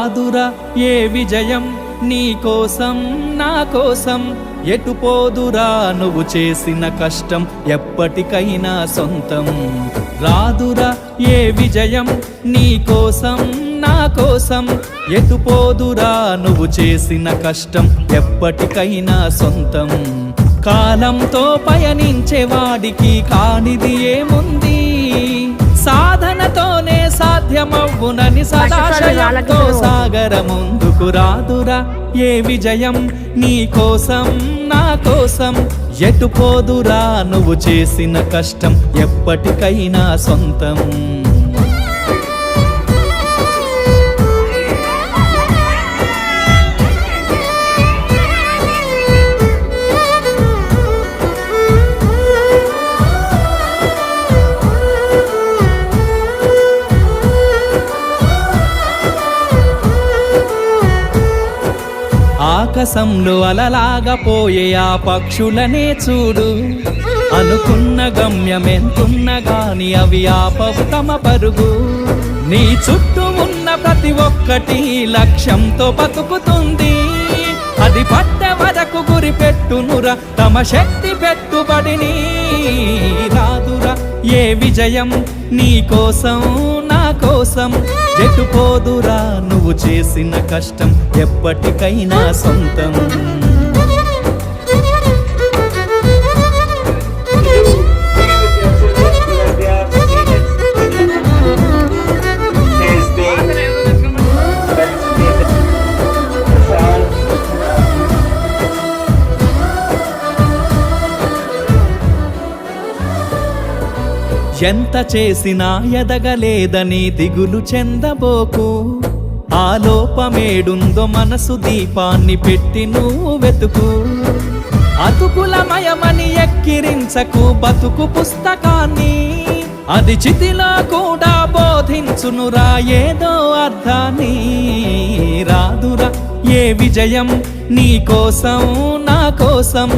రాదురా ఏ విజయం నీ కోసం నా కోసం, ఎటుపోదురా నువ్వు చేసిన కష్టం ఎప్పటికైనా సొంతం. రాదురా ఏ విజయం నీ కోసం నా కోసం, ఎటుపోదురా నువ్వు చేసిన కష్టం ఎప్పటికైనా సొంతం. కాలంతో పయనించేవాడికి కానిది ఏముంది, సాధనతోనే సాధ్యమవ్వునని సదాశయంతో సాగర ముందుకు. రాదురా ఏ విజయం నీ కోసం నా కోసం, ఎటుపోదురా నువ్వు చేసిన కష్టం ఎప్పటికైనా సొంతం. ఆకాశంలో అలలాగా పోయే ఆ పక్షులనే చూడు, అనుకున్న గమ్యమెంతున్న గాని అవి ఆపవు తమ పరుగు. నీ చుట్టూ ఉన్న ప్రతి ఒక్కటి లక్ష్యంతో బతుకుతుంది, అది పట్టే వరకు గురి పెట్టునురా తమ శక్తి పెట్టుబడిని. రాదురా ఏ విజయం నీ కోసం నా కోసం, ఎటుపోదురా నువ్వు చేసిన కష్టం ఎప్పటికైనా సొంతం. ఎంత చేసినా ఎదగలేదని దిగులు చెందబోకు, ఆ లోపమేడుందో మనసు దీపాన్ని పెట్టి నువ్వు వెతుకు. అతుకులమయమని ఎక్కిరించకు బతుకు పుస్తకాన్ని, అది చితిలో కూడా బోధించునురా ఏదో అర్థాన్ని. రాదురా ఏ విజయం నీ కోసం నా కోసం,